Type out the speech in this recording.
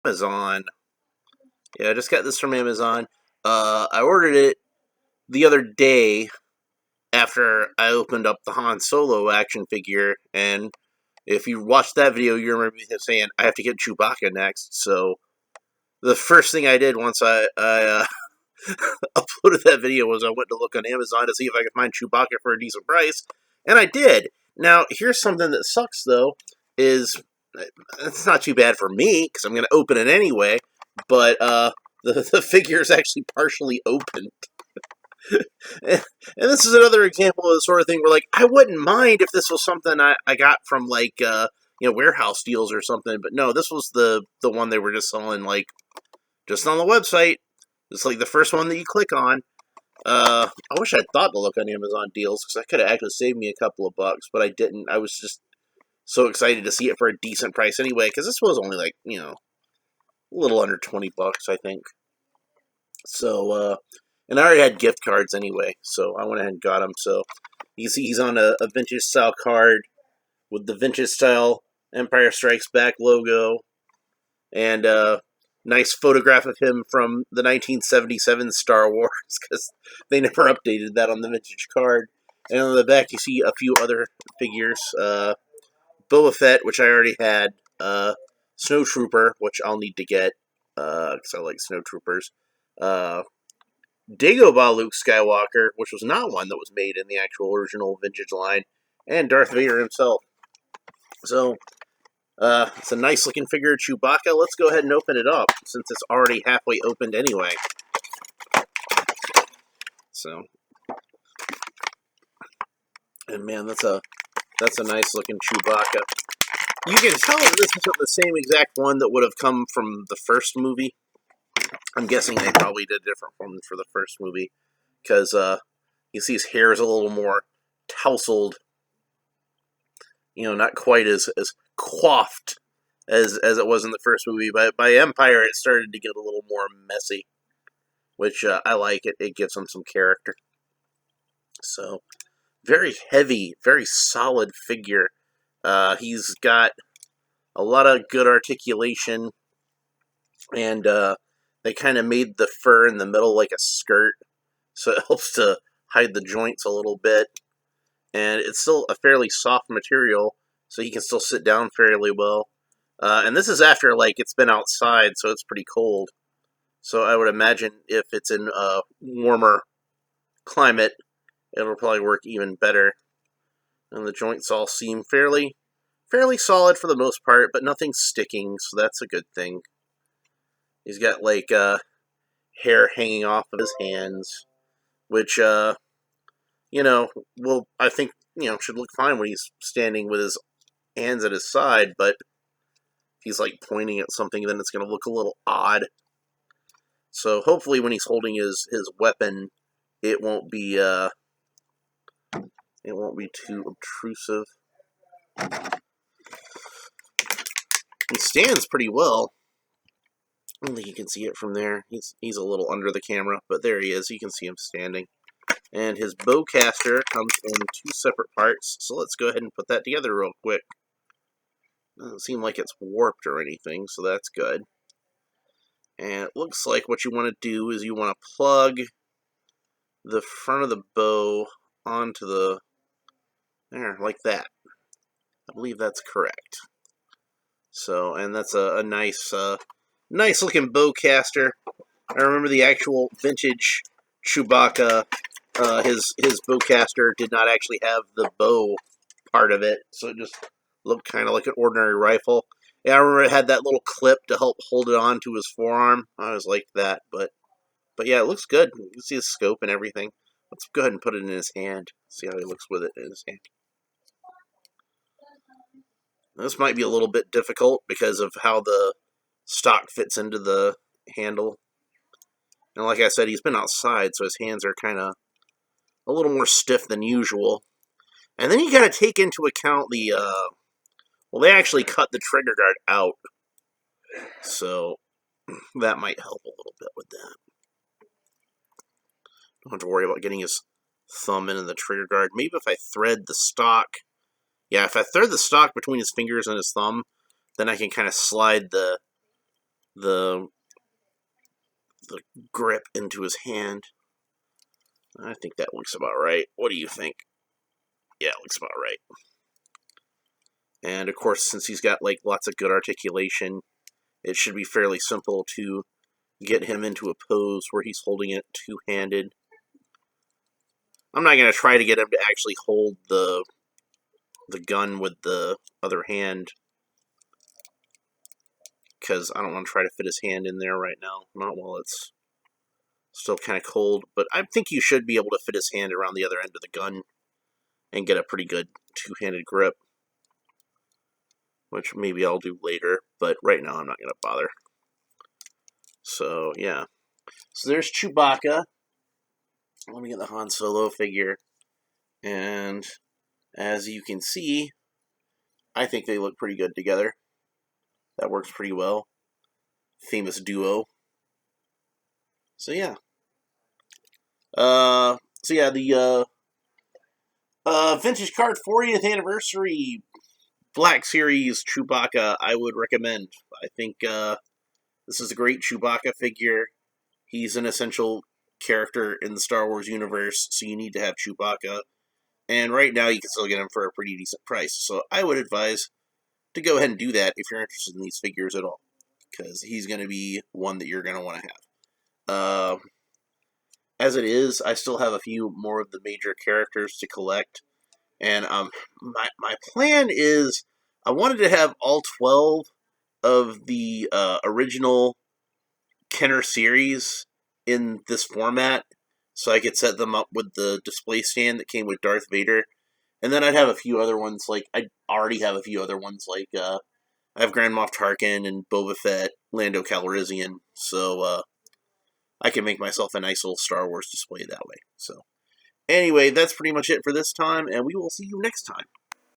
Amazon. Yeah, I just got this from Amazon. I ordered it the other day after I opened up the Han Solo action figure, and if you watched that video, you remember me saying I have to get Chewbacca next. So the first thing I did once I uploaded that video was I went to look on Amazon to see if I could find Chewbacca for a decent price, and I did. Now, here's something that sucks, though, is it's not too bad for me, because I'm going to open it anyway, but the figure is actually partially open. And this is another example of the sort of thing where, like, I wouldn't mind if this was something I got from, like, warehouse deals or something, but no, this was the one they were just selling, like, just on the website. It's like the first one that you click on. I wish I'd thought to look on Amazon deals, because that could have actually saved me a couple of bucks, but I didn't. I was just so excited to see it for a decent price anyway, because this was only like, a little under 20 bucks, I think. So, and I already had gift cards anyway, so I went ahead and got him. So, you see he's on a vintage style card with the vintage style Empire Strikes Back logo, and nice photograph of him from the 1977 Star Wars, because they never updated that on the vintage card. And on the back, you see a few other figures. Boba Fett, which I already had. Snowtrooper, which I'll need to get, because I like Snowtroopers. Dagobah Luke Skywalker, which was not one that was made in the actual original vintage line. And Darth Vader himself. So, it's a nice looking figure of Chewbacca. Let's go ahead and open it up, since it's already halfway opened anyway. So, and man, that's a nice looking Chewbacca. You can tell that this isn't the same exact one that would have come from the first movie. I'm guessing they probably did different ones for the first movie, because you see his hair is a little more tousled. Not quite as coiffed as it was in the first movie. But by Empire, it started to get a little more messy, which I like. It gives him some character. So, very heavy, very solid figure. He's got a lot of good articulation, and they kind of made the fur in the middle like a skirt, so it helps to hide the joints a little bit. And it's still a fairly soft material, so he can still sit down fairly well. And this is after, like, it's been outside, so it's pretty cold. So I would imagine if it's in a warmer climate, it'll probably work even better. And the joints all seem fairly solid for the most part, but nothing's sticking, so that's a good thing. He's got, like, hair hanging off of his hands, which, I think, should look fine when he's standing with his hands at his side, but if he's, like, pointing at something, then it's going to look a little odd. So hopefully when he's holding his weapon, it won't be too obtrusive. He stands pretty well. I don't think you can see it from there. He's a little under the camera, but there he is. You can see him standing. And his bowcaster comes in 2 separate parts, so let's go ahead and put that together real quick. Doesn't seem like it's warped or anything, so that's good. And it looks like what you want to do is you want to plug the front of the bow onto there, like that. I believe that's correct. So, and that's a nice looking bowcaster. I remember the actual vintage Chewbacca, his bowcaster did not actually have the bow part of it, so it just looked kind of like an ordinary rifle. Yeah, I remember it had that little clip to help hold it on to his forearm. I always liked that, but yeah, it looks good. You can see his scope and everything. Let's go ahead and put it in his hand. See how he looks with it in his hand. This might be a little bit difficult because of how the stock fits into the handle. And like I said, he's been outside, so his hands are kind of a little more stiff than usual. And then you got to take into account the, they actually cut the trigger guard out. So that might help a little bit with that. Don't have to worry about getting his thumb into the trigger guard. Maybe if I thread the stock. Yeah, if I thread the stock between his fingers and his thumb, then I can kind of slide the the grip into his hand. I think that looks about right. What do you think? Yeah, it looks about right. And of course, since he's got like lots of good articulation, it should be fairly simple to get him into a pose where he's holding it two-handed. I'm not going to try to get him to actually hold the gun with the other hand, because I don't want to try to fit his hand in there right now. Not while it's still kind of cold, but I think you should be able to fit his hand around the other end of the gun and get a pretty good two-handed grip, which maybe I'll do later, but right now I'm not going to bother. So, yeah. So there's Chewbacca. Let me get the Han Solo figure. And as you can see, I think they look pretty good together. That works pretty well. Famous duo. So yeah. The Vintage Card 40th Anniversary Black Series Chewbacca, I would recommend. I think this is a great Chewbacca figure. He's an essential character in the Star Wars universe, so you need to have Chewbacca. And right now, you can still get him for a pretty decent price. So I would advise to go ahead and do that if you're interested in these figures at all, because he's going to be one that you're going to want to have. As it is, I still have a few more of the major characters to collect, and my plan is I wanted to have all 12 of the original Kenner series in this format, so I could set them up with the display stand that came with Darth Vader, and then I'd have a few other ones, like I already have a few other ones, like I have Grand Moff Tarkin and Boba Fett, Lando Calrissian, so I can make myself a nice little Star Wars display that way. So anyway, that's pretty much it for this time, and we will see you next time.